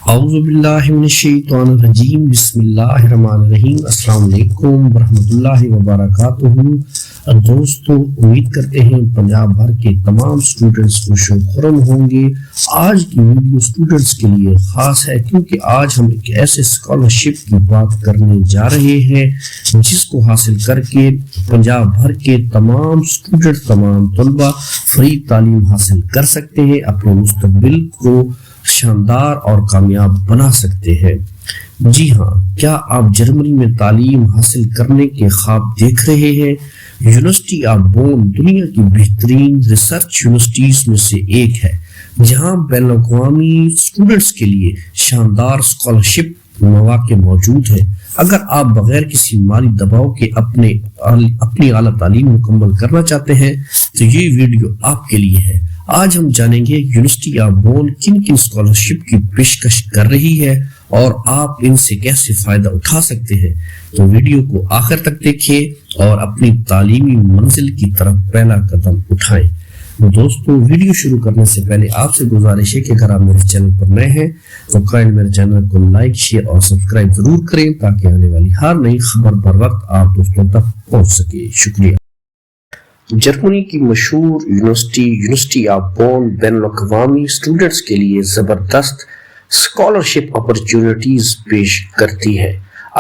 اعوذ باللہ من الشیطان الرجیم، بسم اللہ الرحمن الرحیم۔ السلام علیکم ورحمۃ اللہ وبرکاتہ۔ دوستو، امید کرتے ہیں پنجاب بھر کے تمام سٹوڈنٹس خوش و خرم ہوں گے۔ آج کی ویڈیو سٹوڈنٹس کے لیے خاص ہے کیونکہ آج ہم ایک ایسے اسکالرشپ کی بات کرنے جا رہے ہیں جس کو حاصل کر کے پنجاب بھر کے تمام سٹوڈنٹ، تمام طلبہ فری تعلیم حاصل کر سکتے ہیں، اپنے مستقبل کو شاندار اور کامیاب بنا سکتے ہیں۔ جی ہاں، کیا آپ جرمنی میں تعلیم حاصل کرنے کے خواب دیکھ رہے ہیں؟ یونیورسٹی آف بون دنیا کی بہترین ریسرچ یونیورسٹیز میں سے ایک ہے، جہاں بین الاقوامی اسٹوڈنٹس کے لیے شاندار اسکالرشپ مواقع موجود ہے۔ اگر آپ بغیر کسی مالی دباؤ کے اپنی اعلیٰ تعلیم مکمل کرنا چاہتے ہیں تو یہ ویڈیو آپ کے لیے ہے۔ آج ہم جانیں گے یونیورسٹی آف بون کن کن اسکالرشپ کی پیشکش کر رہی ہے اور آپ ان سے کیسے فائدہ اٹھا سکتے ہیں۔ تو ویڈیو کو آخر تک دیکھیں اور اپنی تعلیمی منزل کی طرف پہلا قدم اٹھائیں۔ دوستو، ویڈیو شروع کرنے سے پہلے آپ سے گزارش ہے کہ اگر آپ میرے چینل پر نئے ہیں تو کائنڈ میرے چینل کو لائک، شیئر اور سبسکرائب ضرور کریں تاکہ آنے والی ہر نئی خبر پر وقت آپ دوستوں تک پہنچ سکے۔ شکریہ۔ جرمنی کی مشہور یونیورسٹی آف بون بین الاقوامی اسٹوڈنٹس کے لیے زبردست اسکالرشپ اپرچونٹیز پیش کرتی ہے۔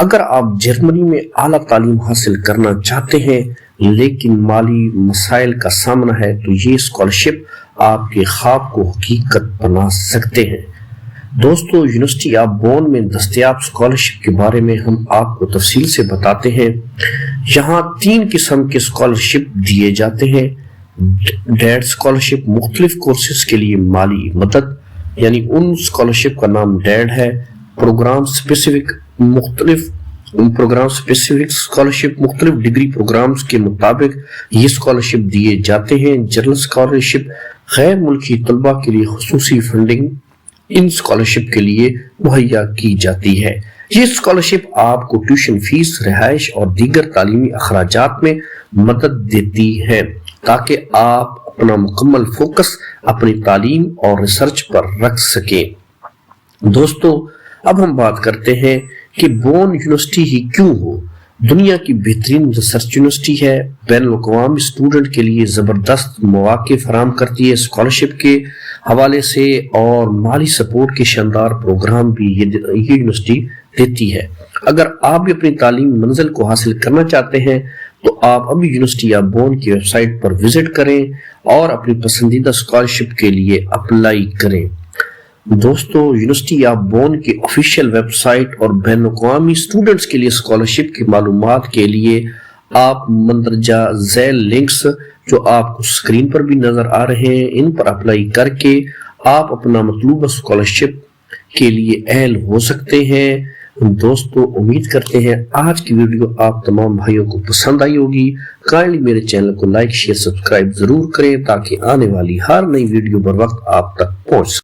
اگر آپ جرمنی میں اعلیٰ تعلیم حاصل کرنا چاہتے ہیں لیکن مالی مسائل کا سامنا ہے تو یہ اسکالرشپ آپ کے خواب کو حقیقت بنا سکتے ہیں۔ دوستو، یونیورسٹی آف بون میں دستیاب اسکالرشپ کے بارے میں ہم آپ کو تفصیل سے بتاتے ہیں۔ یہاں 3 قسم کے اسکالرشپ دیے جاتے ہیں۔ ڈیڈ اسکالرشپ، مختلف کورسز کے لیے مالی مدد، یعنی ان اسکالرشپ کا نام ڈیڈ ہے۔ پروگرام اسپیسیفک اسکالرشپ، مختلف ڈگری پروگرامز کے مطابق یہ اسکالرشپ دیے جاتے ہیں۔ جنرل اسکالرشپ، غیر ملکی طلبہ کے لیے خصوصی فنڈنگ ان اسکالرشپ کے لیے مہیا کی جاتی ہے۔ یہ اسکالرشپ آپ کو ٹیوشن فیس، رہائش اور دیگر تعلیمی اخراجات میں مدد دیتی ہے تاکہ آپ اپنا مکمل فوکس اپنی تعلیم اور ریسرچ پر رکھ سکیں۔ دوستو، اب ہم بات کرتے ہیں کہ بون یونیورسٹی ہی کیوں ہو۔ دنیا کی بہترین ریسرچ یونیورسٹی ہے، بین الاقوامی اسٹوڈنٹ کے لیے زبردست مواقع فراہم کرتی ہے۔ اسکالرشپ کے حوالے سے اور مالی سپورٹ کے شاندار پروگرام بھی یہ یونیورسٹی دیتی ہے۔ اگر آپ بھی اپنی تعلیمی منزل کو حاصل کرنا چاہتے ہیں تو آپ ابھی یونیورسٹی آف بون کی ویب سائٹ پر وزٹ کریں اور اپنی پسندیدہ اسکالرشپ کے لیے اپلائی کریں۔ دوستو، یونیورسٹی آف بون کی آفیشیل ویب سائٹ اور بین الاقوامی اسٹوڈنٹس کے لیے اسکالرشپ کی معلومات کے لیے آپ مندرجہ ذیل لنکس جو آپ کو اسکرین پر بھی نظر آ رہے ہیں ان پر اپلائی کر کے آپ اپنا مطلوبہ اسکالرشپ کے لیے اہل ہو سکتے ہیں۔ دوستو، امید کرتے ہیں آج کی ویڈیو آپ تمام بھائیوں کو پسند آئی ہوگی۔ کائنڈلی میرے چینل کو لائک، شیئر، سبسکرائب ضرور کریں تاکہ آنے والی ہر نئی ویڈیو بر وقت آپ تک پہنچ سکے۔